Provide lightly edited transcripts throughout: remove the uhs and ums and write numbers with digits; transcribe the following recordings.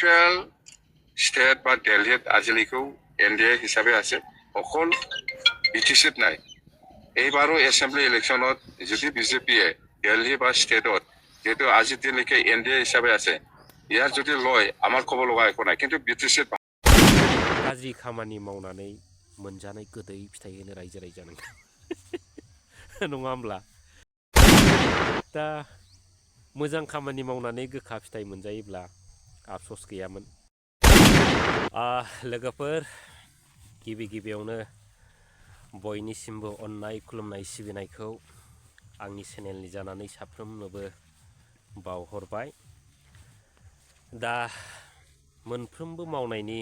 Central state बा Delhi आजिलिखौ NDA हिसाबै আছে অকল বিটিচিত নাই এইবাৰো এছেম্বলি ইলেকশ্যনত যদি বিজেপিয়ে দিল্লী বা ষ্টেটত যেহেতু আজিৰ দিনলৈকে এনডিএ হিচাপে আছে ইয়াৰ যদি লয় আমাৰ ক'ব লগা একো নাই কিন্তু বিটিচিত गाज्रि खामानि मावनानै मोनजानाय गोदै फिथाइ होनो रायजो राजा नोंथां नङा होमब्ला दा मोजां खामानि मावनानै गोखा फिथाइ मोनजायोब्ला आफसोस गैयामोन लोगोफोर गिबियावनो बयनिसिमबो अननाय खुलुमनाय सिबिनायखौ आंनि चेनेलनि जानानै साफ्रोमनोबो बावहरबाय दा मोनफ्रोमबो मावनायनि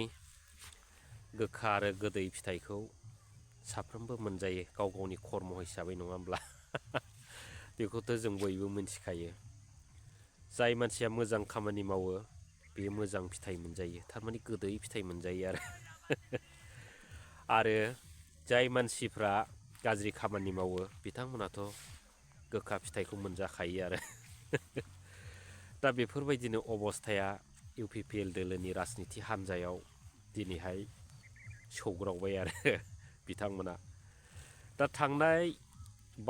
गोखा आरो गोदै फिथाइखौ साफ्रोमबो मोनजायो गाव गावनि कर्म हिसाबै नङा होमब्ला बेखौथ' जों बयबो मिथिखायो जाय मानसिया मोजां खामानि मावो बे मोजां फिथाइ मोनजायो थारमाने गोदै फिथाइ मोनजायो आरो जाय मानसिफ्रा गाज्रि खामानि मावो बिथांमोनाथ' गोखा फिथाइखौ मोनजाखायो आरो दा बेफोरबायदिनो अबस्थाया इउपिपिएल दोलोनि राजनिति हान्जायाव दिनैहाय सौग्रावबाय आरो बिथांमोना दा थांनाय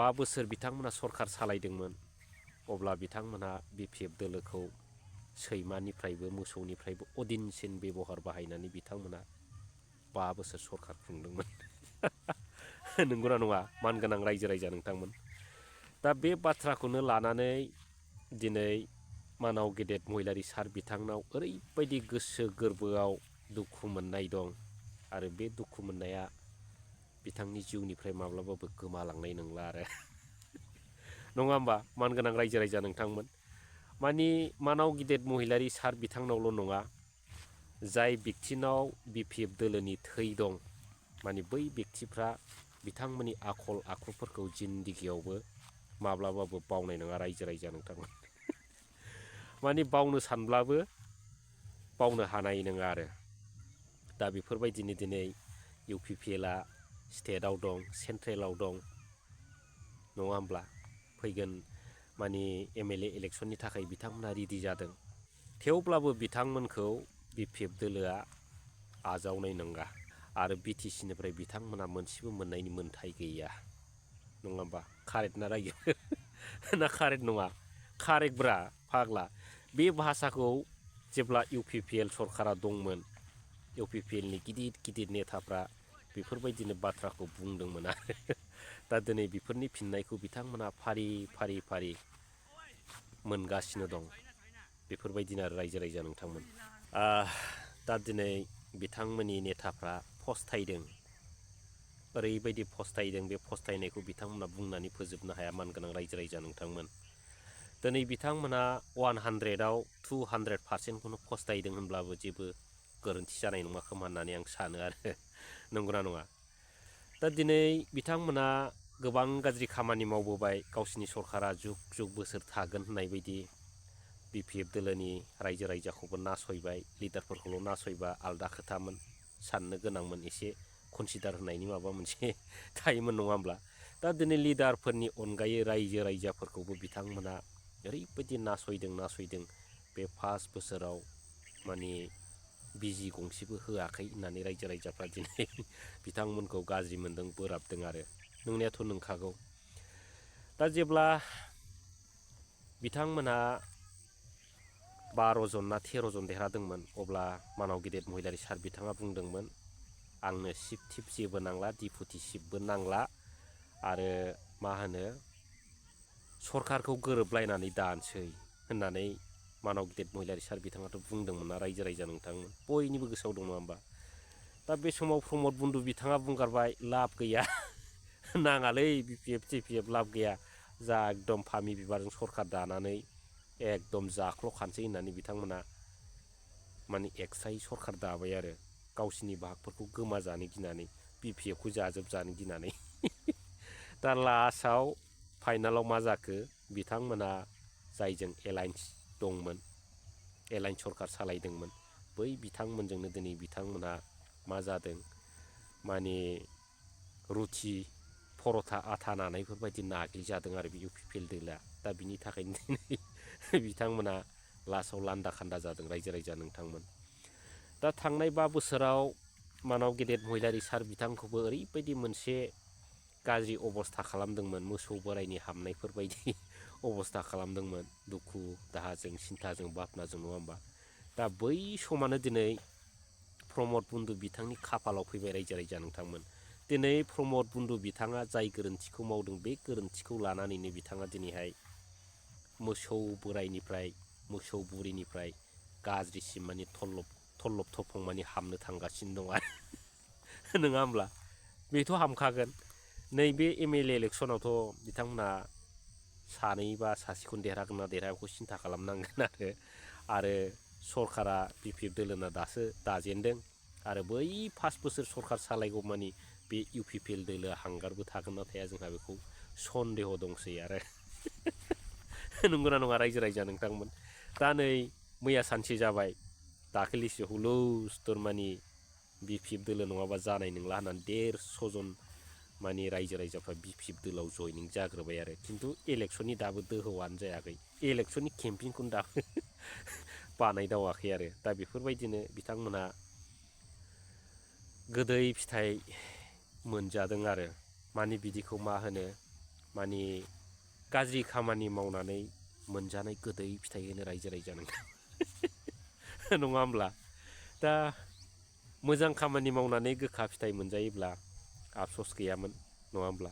5 बोसोर बिथांमोना सरखार सालायदोंमोन अब्ला बिथांमोना बिपिएफ दोलोखौ सैमानिफ्रायबो मोसौनिफ्रायबो अदिनसिन बेबहार बाहायनानै बिथांमोना 5 बोसोर सरखार खुंदोंमोन नंगौना नङा मानगोनां रायजो राजा नोंथांमोन दा बे बाथ्राखौनो लानानै दिनै मानाव गेदेर महिलारि सार बिथांनाव ओरैबायदि गोसो गोरबोआव दुखु मोननाय दं आरो बे दुखु मोननाया बिथांनि जिउनिफ्राय माब्लाबाबो गोमालांनाय नंला आरो नङा होमबा मानगोनां रायजो राजा नोंथांमोन मानि मानाव गिदिर महिलारि सार बिथांनावल' नङा जाय व्यक्तिनाव बिपिएफ दोलोनि थै दं मानि बै व्यक्तिफ्रा बिथांमोननि आखल आखुफोरखौ जिन्दगियावबो माब्लाबाबो बावनाय नङा रायजो राजा नोंथांमोन मानि बावनो सानब्लाबो बावनो हानाय नङा आरो दा बेफोरबायदिनो दिनै इउपिपिएलआ स्टेटआव दं सेन्ट्रेलाव दं नङा होमब्ला फैगोन मानि एमएलए इलेक्सननि थाखाय बिथांमोना रेडि जादों थेवब्लाबो बिथांमोनखौ बिपिएफ दोलोआ आजावनाय नङा आरो बिटिसिनिफ्राय बिथांमोना मोनसेबो मोननायनि मोन्थाय गैया नङा होमबा कारेक्ट ना रायजो ना कारेक्ट नङा कारेक्टब्रा फाग्ला बे भाषाखौ जेब्ला इउपिपिएल सरकारा दंमोन इउपिपिएलनि गिदिर नेताफ्रा बेफोरबायदिनो बाथ्राखौ बुंदोंमोन आरो दा दिनै बेफोरनि फिननायखौ बिथांमोना फारि मोनगासिनो दं बेफोरबायदिनो आरो रायजो राजा नोंथांमोन दा दिनै बिथांमोननि नेताफ्रा फस्थायदों ओरैबायदि फस्थायदों बे फस्थायनायखौ बिथांमोना बुंनानै फोजोबनो हाया मानगोनां रायजो राजा नोंथांमोन दिनै बिथांमोना 100आव 200%खौनो फस्थायदों होनब्लाबो जेबो गोरोन्थि जानाय नङा खोमा होननानै आं सानो आरो नंगौना नङा दा दिनै बिथांमोना गोबां गाज्रि खामानि मावबोबाय गावसिनि सरकारा जुग बोसोर थागोन होननाय बायदि बिपिएफ दोलोनि रायजो राजाखौबो नासयबाय लिडारफोरखौल' नासयबा आलदा खोथामोन साननो गोनांमोन एसे कनसिडार होनायनि माबा मोनसे थायोमोन नङा होमब्ला दा दिनै लिडारफोरनि अनगायै रायजो राजाफोरखौबो बिथांमोना ओरैबायदि नासयदों बे 5 बोसोराव माने बिजि गंसेबो होआखै होननानै रायजो राजाफ्रा दिनै बिथांमोनखौ गाज्रि मोनदों बोराबदों आरो नंनायाथ' नंखागौ दा जेब्ला बिथांमोना 12 जन ना 13 जन देरहादोंमोन अब्ला मानाव गिदिर महिलारि सार बिथाङा बुंदोंमोन आंनो सिफ टिफ जेबो नांला डिपुटि सिफबो नांला आरो मा होनो सरकारखौ गोरोबलायनानै दानसै होननानै मानाव गिदिर महिलारि सार बिथाङाथ' बुंदोंमोन ना रायजो राजा नोंथांमोन बयनिबो गोसोआव दं नङा होमबा दा बे समाव प्रमद बन्दु बिथाङा बुंगारबाय लाब गैया नाङालै बिपिएफ टिपिएफ लाब गैया जा एकदम फामि बिबारजों सरकार दानानै एकदम जाख्ल'खानसै होननानै बिथांमोना माने एक्सट्रायै सरकार दाबाय आरो गावसिनि बाहागफोरखौ गोमाजानो गिनानै बिपिएफखौ जाजोबजानो गिनानै दा लास्टआव फाइनालाव मा जाखो बिथांमोना जायजों एलायन्स दंमोन एलायन्स सरकार सालायदोंमोन बै बिथांमोनजोंनो दिनै बिथांमोना मा जादों माने रुथि परथा आथा नानायफोरबायदि नाग्लिजादों आरो बे इउपिपिएल दोलोआ दा बिनि थाखायनो दिनै बिथांमोना लास्टआव लान्दा खान्दा जादों रायजो राजा नोंथांमोन दा थांनाय 5 बोसोराव मानाव गेदेर महिलारि सार बिथांखौबो ओरैबायदि मोनसे गाज्रि अबस्था खालामदोंमोन, मोसौ बोराइनि हाबनायफोर बायदि अबस्था खालामदोंमोन, दुखु दाहाजों सिन्थाजों भाबनाजों, नङा होमबा? दा बै समानो दिनै प्रमद बन्दु बिथांनि खाफालाव फैबाय रायजो नोंथांमोन। दिनै प्रमद बन्दु बिथाङा जाय गोरोन्थिखौ मावदों, बे गोरोन्थिखौ लानानैनो बिथाङा दिनैहाय मोसौ बोराइनिफ्राय मोसौ बुरिनिफ्राय गाज्रिसिम माने थल्लब थफं माने हामनो थांगासिनो दं आरो नङा होमब्ला? बेथ' हामखागोन। नैबे MLA इलेक्सनावथ' बिथांमोना सानै बा सासेखौनो देरहागोन ना देरहायाखौ सिन्था खालामनांगोन आरो सरकारा BPF दोलोना दासो दाजेनदों आरो बै 5 बोसोर सरकार सालायगौ मानि बे UPPL दोलोआ हांगारबो थागोन ना थाया जोंहा बेखौ सन्देह दंसै आरो नंगौना नङा रायजो नोंथांमोन? दा नै मैया सानसे जाबाय, दाखालिसो हुलुस्थुर मानि BPF दोलो नङाबा जानाय नंला होननानै 150 जन मानि रायजोफ्रा BPF दोलोआव जयनिं जाग्रोबाय आरो। खिन्थु इलेक्सननि दाबो दोहौआनो जायाखै, इलेक्सननि केम्पिंखौनो दाबो बानायदावाखै आरो। दा बेफोरबायदिनो बिथांमोना गोदै फिथाइ मोनजादों आरो। मानि बिदिखौ मा होनो, मानि गाज्रि खामानि मावनानै मोनजानाय गोदै फिथाइ होनो रायजो नोंथां नङा होमब्ला? दा मोजां खामानि मावनानै गोखा फिथाइ मोनजायोब्ला आफस'स गैयामोन, नङा होमब्ला?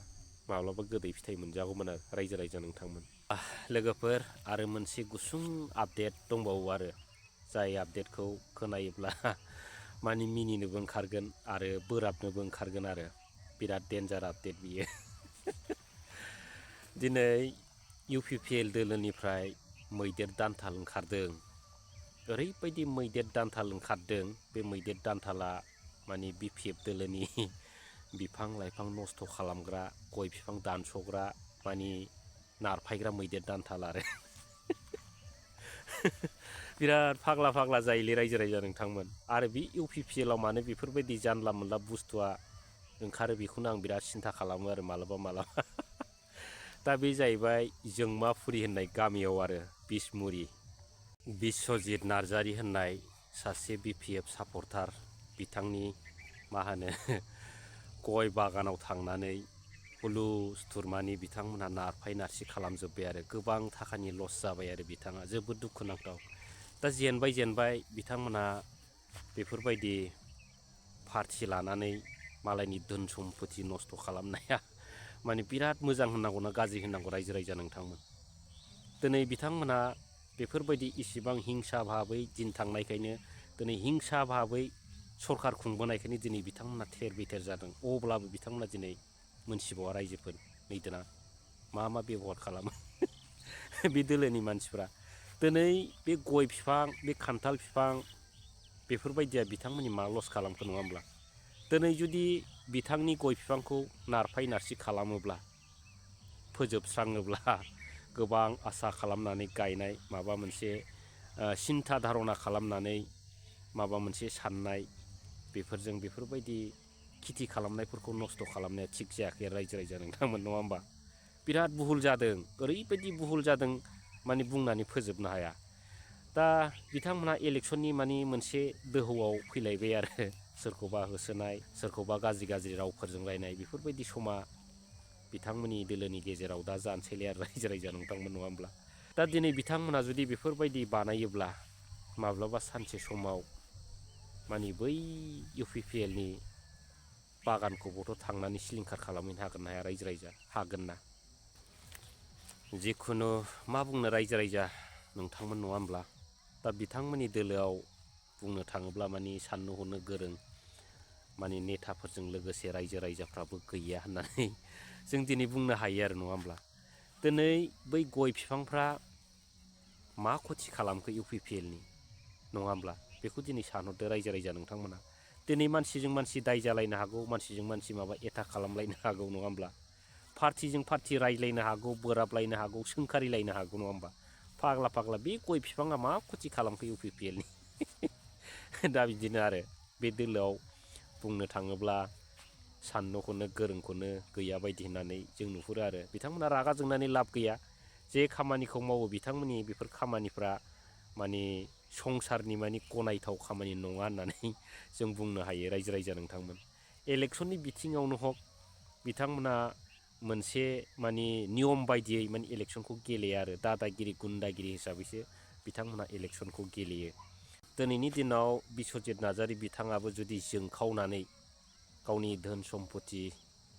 माब्लाबा गोदै फिथाइ मोनजागौमोन आरो रायजो नोंथांमोन। लोगोफोर, आरो मोनसे गुसुं आपडेट दंबावो आरो, जाय आपडेटखौ खोनायोब्ला मानि मिनिनोबो ओंखारगोन आरो बोराबनोबो ओंखारगोन आरो। बिराद डेन्जार आपडेट बियो दिनै UPPL दोलोनिफ्राय मैदेर दान्थाल ओंखारदों। ओरैबायदि मैदेर दान्थाल ओंखारदों, बे मैदेर दान्थाला मानि BPF दोलोनि बिफां लाइफां नस्थ' खालामग्रा, गय बिफां दानस'ग्रा मानि नारफायग्रा मैदेर दान्थाल आरो बिराद फाग्ला जायोलै रायजो नोंथांमोन। आरो बे UPPLआव मानो बेफोरबायदि जानला मोनला बुस्थुआ ओंखारो बेखौनो आं बिराद सिन्था खालामो आरो मालाबा दा बे जाहैबाय जोंमाफुरि होननाय गामियाव आरो, बिसमुरि। बिस्वजित नार्जारि होननाय सासे BPF सापर्टार, बिथांनि मा होनो गय बागानाव थांनानै हुलुस्थुर मानि बिथांमोनहा नारफाय नारसि खालामजोब्बाय आरो। गोबां थाखानि लस जाबाय आरो बिथाङा, जोबोद दुखुनांथाव। दा जेनबाय बिथांमोनहा बेफोरबायदि पार्टि लानानै मालायनि धोन सम्पति नस्थ' खालामनाया माने बिराद मोजां होननांगौना गाज्रि होननांगौ रायजो नोंथांमोन? दिनै बिथांमोनहा बेफोरबायदि इसिबां हिंसा भाबै दिन थांनायखायनो, दिनै हिंसा भाबै सरखार खुंबोनायखायनो दिनै बिथांमोना थेर बेथेर जादों। अब्लाबो बिथांमोना दिनै मोनथिबावा रायजोफोर, नैदोना मा बेबहार खालामो बे दोलोनि मानसिफ्रा। दिनै बे गय बिफां, बे खान्थाल बिफां, बेफोरबायदिया बिथांमोननि मा लस खालामखो, नङा होमब्ला? दिनै जुदि बिथांनि गय बिफांखौ नारफाय नारसि खालामोब्ला, फोजोबस्राङोब्ला, गोबां आसा खालामनानै गायनाय माबा मोनसे सिन्था धारना खालामनानै माबा मोनसे साननाय, बेफोरजों बेफोरबायदि खेथि खालामनायफोरखौ नस्थ' खालामनाया थिग जायाखै रायजो नोंथांमोन, नङा होमबा? बिराद बुहुल जादों, ओरैबायदि बुहुल जादों माने बुंनानै फोजोबनो हाया। दा बिथांमोनहा इलेक्सननि माने मोनसे दोहौआव फैलायबाय आरो, सोरखौबा होसोनाय, सोरखौबा गाज्रि रावफोरजों रायनाय, बेफोरबायदि समा बिथांमोननि दोलोनि गेजेराव दा जानोसैलाय आरो रायजो नोंथांमोन, नङा होमब्ला? दा दिनै बिथांमोनहा जुदि बेफोरबायदि बानायोब्ला, माब्लाबा सानसे समाव मानि बै UPPLनि बागानखौबोथ' थांनानै सिलिंखार खालामहैनो हागोन ना हाया रायजो? हागोन ना? जिखुनु मा बुंनो रायजो नोंथांमोन, नङा होमब्ला? दा बिथांमोननि दोलोआव बुंनो थाङोब्ला मानि साननो हनो गोरों मानि नेताफोरजों लोगोसे रायजोफ्राबो गैया होननानै जों दिनै बुंनो हायो आरो, नङा होमब्ला? दिनै बै गय बिफांफ्रा मा खथि खालामखो UPPLनि, नङा होमब्ला? बेखौ दिनै सानहरदो रायजो नोंथांमोना। दिनै मानसिजों मानसि दाय जालायनो हागौ, मानसिजों मानसि माबा एटाक खालामलायनो हागौ, नङा होमब्ला? पार्टिजों पार्टि रायज्लायनो हागौ, बोराबलायनो हागौ, सोंखारिलायनो हागौ, नङा होमबा? फाग्ला बे गय बिफाङा मा खथि खालामखो UPPLनि दा बिदिनो आरो, बे दोलोआव बुंनो थाङोब्ला साननो हनो गोरोंखौनो गैया बायदि होननानै जों नुहुरो आरो। बिथांमोना रागा जोंनानै लाब गैया। जे खामानिखौ मावो बिथांमोननि बेफोर खामानिफ्रा माने संसारनि माने गनायथाव खामानि नङा होननानै जों बुंनो हायो रायजो राजा नोंथांमोन। इलेक्सननि बिथिङावनो हक बिथांमोना मोनसे माने नियम बायदियै माने इलेक्सनखौ गेलेया आरो दादागिरि गुन्दागिरि हिसाबैसो बिथांमोना इलेक्सनखौ गेलेयो। दिनैनि दिनाव बिस्वजित नार्जारि बिथाङाबो जुदि जोंखावनानै गावनि धोन सम्पति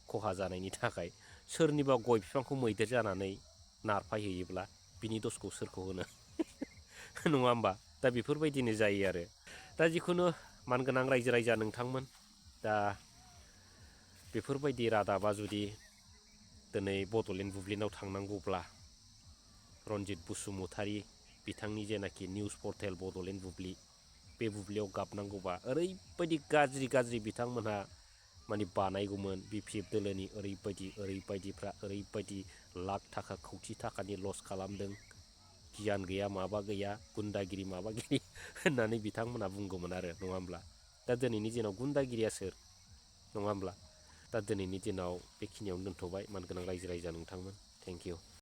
खहा जानायनि थाखाय सोरनिबा गय बिफांखौ मैदेर जानानै नारफायहैयोब्ला बिनि दसखौ सोरखौ होनो नङा होमबा? दा बेफोरबायदिनो जायो आरो। दा जिखुनु मानगोनां रायजो राजा नोंथांमोन, दा बेफोरबायदि रादाबा जुदि दिनै बड'लेण्ड बुब्लिनाव थांनांगौब्ला रनजित बसुमतारी बिथांनि जेनाखि निउस पर्टेल बड'लेण्ड बुब्लि, बे बुब्लियाव गाबनांगौबा ओरैबायदि गाज्रि गाज्रि बिथांमोनहा माने बानायगौमोन। BPF दोलोनि ओरैबायदिफ्रा ओरैबायदि लाख थाखा कौटि थाखानि लस खालामदों, गियान गैया माबा गैया गुन्दागिरि माबागिरि होननानै बिथांमोनहा बुंगौमोन आरो नङा होमब्ला? दा दिनैनि दिनाव गुन्दागिरिया सोर नङा होमब्ला? दा दिनैनि दिनाव बेखिनियावनो दोनथ'बाय मानगोनां रायजो राजा नोंथांमोन। Thank you.